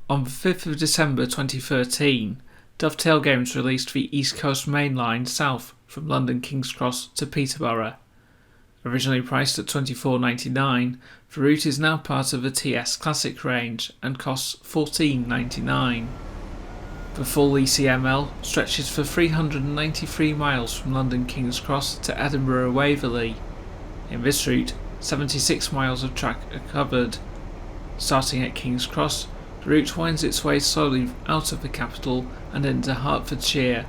On the 5th of December 2013, Dovetail Games released the East Coast Mainline south from London King's Cross to Peterborough. Originally priced at $24.99, the route is now part of the TS Classic range and costs $14.99. The full ECML stretches for 393 miles from London King's Cross to Edinburgh Waverley. In this route, 76 miles of track are covered. Starting at King's Cross, the route winds its way slowly out of the capital and into Hertfordshire.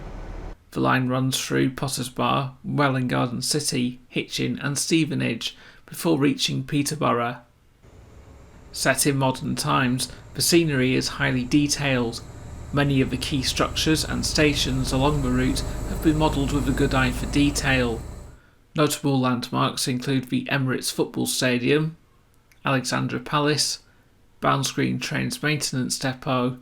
The line runs through Potters Bar, Welwyn Garden City, Hitchin and Stevenage before reaching Peterborough. Set in modern times, the scenery is highly detailed. Many of the key structures and stations along the route have been modelled with a good eye for detail. Notable landmarks include the Emirates Football Stadium, Alexandra Palace, Bounds Green Trains Maintenance Depot,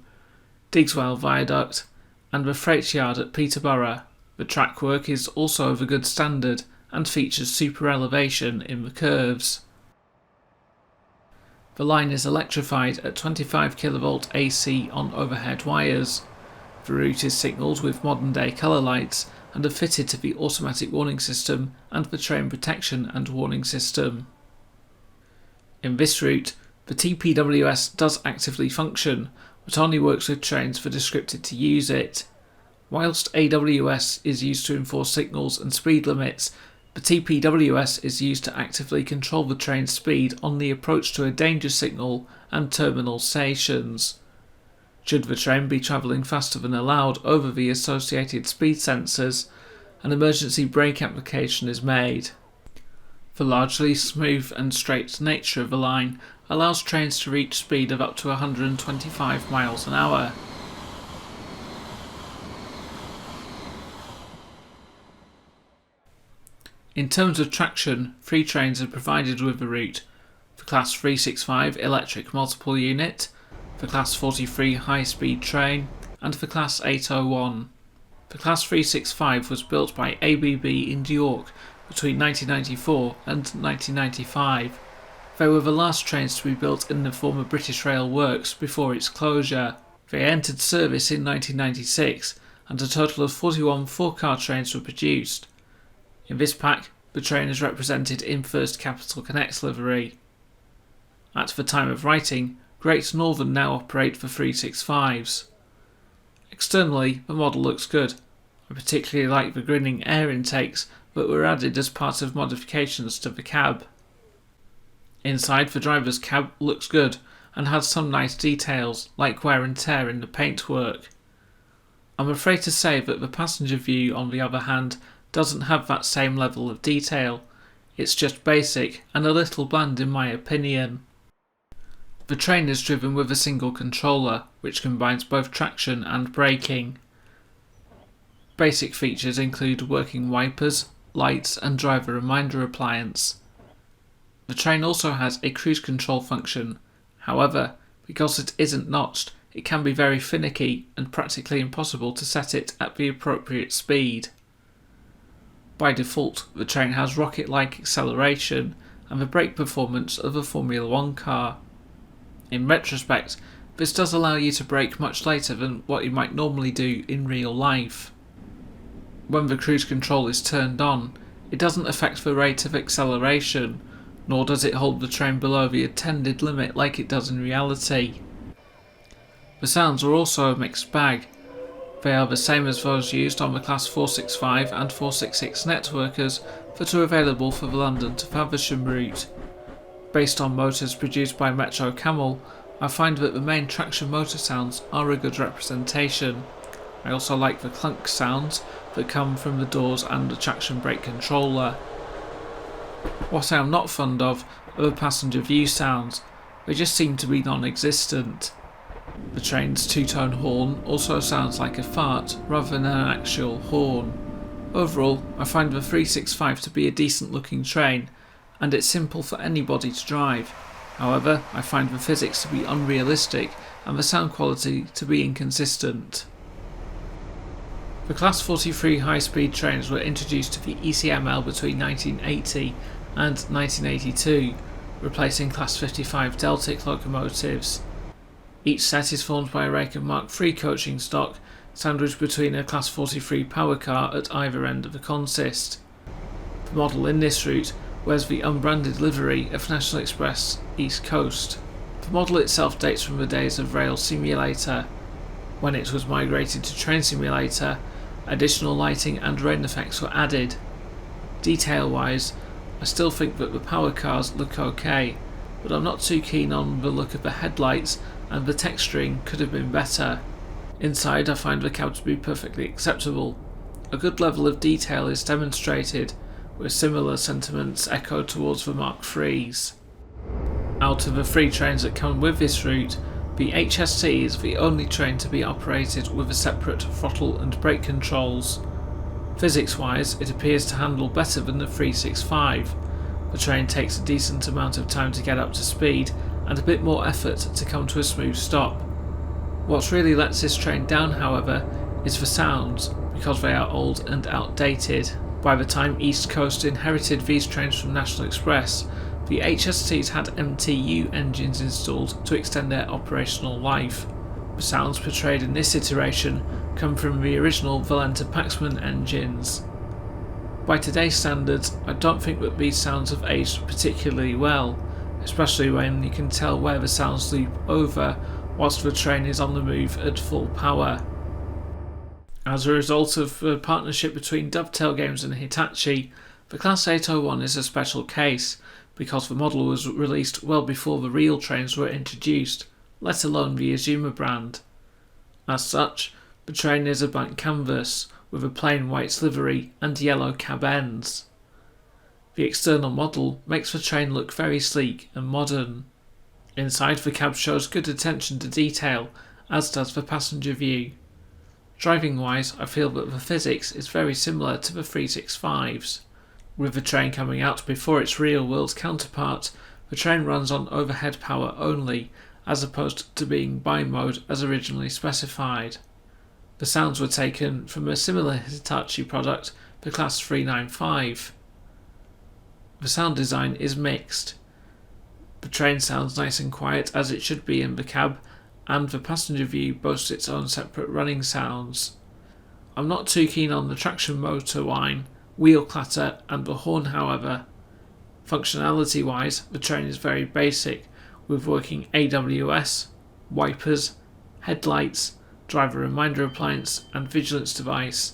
Digswell Viaduct, and the freight yard at Peterborough. The track work is also of a good standard and features super elevation in the curves. The line is electrified at 25 kV AC on overhead wires. The route is signalled with modern day colour lights and are fitted to the automatic warning system and the train protection and warning system. In this route, the TPWS does actively function, but only works with trains that are scripted to use it. Whilst AWS is used to enforce signals and speed limits, the TPWS is used to actively control the train's speed on the approach to a danger signal and terminal stations. Should the train be travelling faster than allowed over the associated speed sensors, an emergency brake application is made. The largely smooth and straight nature of the line allows trains to reach speed of up to 125 miles an hour. In terms of traction, 3 trains are provided with the route: the Class 365 electric multiple unit, the Class 43 high-speed train, and the Class 801. The Class 365 was built by ABB in York between 1994 and 1995. They were the last trains to be built in the former British Rail Works before its closure. They entered service in 1996 and a total of 41 4-car trains were produced. In this pack, the train is represented in First Capital Connect livery. At the time of writing, Great Northern now operate the 365s. Externally, the model looks good. I particularly like the grinning air intakes that were added as part of modifications to the cab. Inside, the driver's cab looks good and has some nice details, like wear and tear in the paintwork. I'm afraid to say that the passenger view, on the other hand, doesn't have that same level of detail. It's just basic and a little bland in my opinion. The train is driven with a single controller, which combines both traction and braking. Basic features include working wipers, lights and driver reminder appliance. The train also has a cruise control function. However, because it isn't notched, it can be very finicky and practically impossible to set it at the appropriate speed. By default, the train has rocket-like acceleration and the brake performance of a Formula 1 car. In retrospect, this does allow you to brake much later than what you might normally do in real life. When the cruise control is turned on, it doesn't affect the rate of acceleration, nor does it hold the train below the intended limit like it does in reality. The sounds are also a mixed bag. They are the same as those used on the Class 465 and 466 networkers that are available for the London to Faversham route. Based on motors produced by Metro Camel, I find that the main traction motor sounds are a good representation. I also like the clunk sounds that come from the doors and the traction brake controller. What I am not fond of are the passenger view sounds. They just seem to be non-existent. The train's 2-tone horn also sounds like a fart rather than an actual horn. Overall, I find the 365 to be a decent looking train, and it's simple for anybody to drive. However, I find the physics to be unrealistic and the sound quality to be inconsistent. The Class 43 high-speed trains were introduced to the ECML between 1980 and 1982, replacing Class 55 Deltic locomotives. Each set is formed by a rake of Mark III coaching stock, sandwiched between a Class 43 power car at either end of the consist. The model in this route wears the unbranded livery of National Express East Coast. The model itself dates from the days of Rail Simulator. When it was migrated to Train Simulator, additional lighting and rain effects were added. Detail-wise, I still think that the power cars look okay, but I'm not too keen on the look of the headlights, and the texturing could have been better. Inside, I find the cab to be perfectly acceptable. A good level of detail is demonstrated, with similar sentiments echoed towards the Mark IIIs. Out of the 3 trains that come with this route, the HST is the only train to be operated with a separate throttle and brake controls. Physics-wise, it appears to handle better than the 365. The train takes a decent amount of time to get up to speed, and a bit more effort to come to a smooth stop. What really lets this train down, however, is the sounds, because they are old and outdated. By the time East Coast inherited these trains from National Express, the HSTs had MTU engines installed to extend their operational life. The sounds portrayed in this iteration come from the original Valenta-Paxman engines. By today's standards, I don't think that these sounds have aged particularly well, especially when you can tell where the sounds loop over whilst the train is on the move at full power. As a result of the partnership between Dovetail Games and Hitachi, the Class 801 is a special case, because the model was released well before the real trains were introduced, let alone the Azuma brand. As such, the train is a blank canvas, with a plain white livery and yellow cab ends. The external model makes the train look very sleek and modern. Inside, the cab shows good attention to detail, as does the passenger view. Driving wise, I feel that the physics is very similar to the 365s. With the train coming out before its real world counterpart, the train runs on overhead power only, as opposed to being bi-mode as originally specified. The sounds were taken from a similar Hitachi product, the Class 395. The sound design is mixed. The train sounds nice and quiet as it should be in the cab, and the passenger view boasts its own separate running sounds. I'm not too keen on the traction motor whine, wheel clatter and the horn, however. Functionality wise, the train is very basic, with working AWS, wipers, headlights, driver reminder appliance and vigilance device.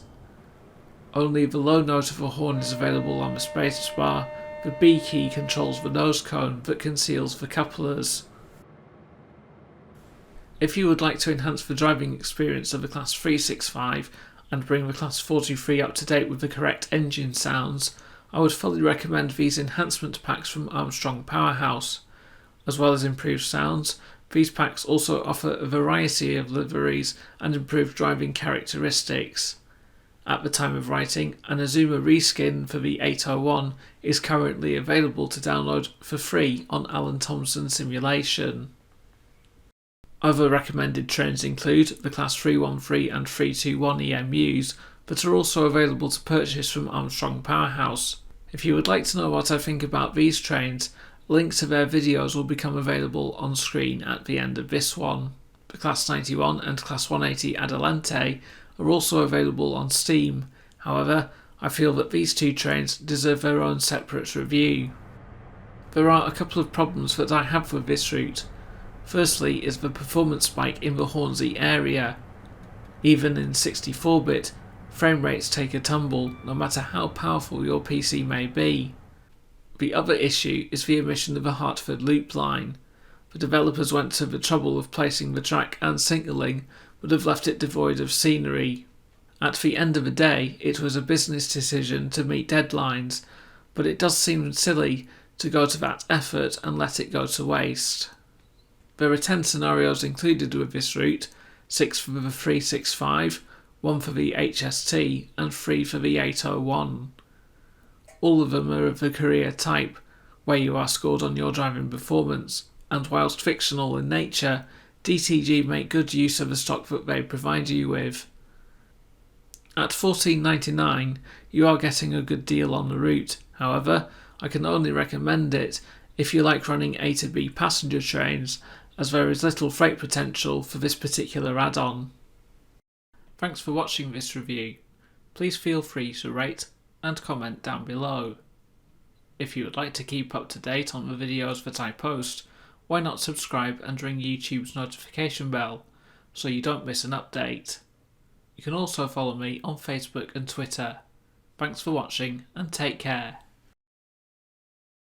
Only the low note of a horn is available on the space bar. The B key controls the nose cone that conceals the couplers. If you would like to enhance the driving experience of the Class 365 and bring the Class 43 up to date with the correct engine sounds, I would fully recommend these enhancement packs from Armstrong Powerhouse. As well as improved sounds, these packs also offer a variety of liveries and improved driving characteristics. At the time of writing, an Azuma reskin for the 801 is currently available to download for free on Alan Thompson Simulation. Other recommended trains include the Class 313 and 321 EMUs, but are also available to purchase from Armstrong Powerhouse. If you would like to know what I think about these trains, links to their videos will become available on screen at the end of this one. The Class 91 and Class 180 Adelante are also available on Steam. However, I feel that these two trains deserve their own separate review. There are a couple of problems that I have with this route. Firstly is the performance spike in the Hornsey area. Even in 64-bit, frame rates take a tumble no matter how powerful your PC may be. The other issue is the omission of a Hartford loop line. The developers went to the trouble of placing the track and signalling, but have left it devoid of scenery. At the end of the day, it was a business decision to meet deadlines, but it does seem silly to go to that effort and let it go to waste. There are 10 scenarios included with this route, 6 for the 365, 1 for the HST and 3 for the 801. All of them are of the career type, where you are scored on your driving performance, and whilst fictional in nature, DTG make good use of the stock that they provide you with. At $14.99 you are getting a good deal on the route. However, I can only recommend it if you like running A to B passenger trains as there is little freight potential for this particular add-on. Thanks for watching this review. Please feel free to rate and comment down below. If you would like to keep up to date on the videos that I post, why not subscribe and ring YouTube's notification bell so you don't miss an update. You can also follow me on Facebook and Twitter. Thanks for watching and take care.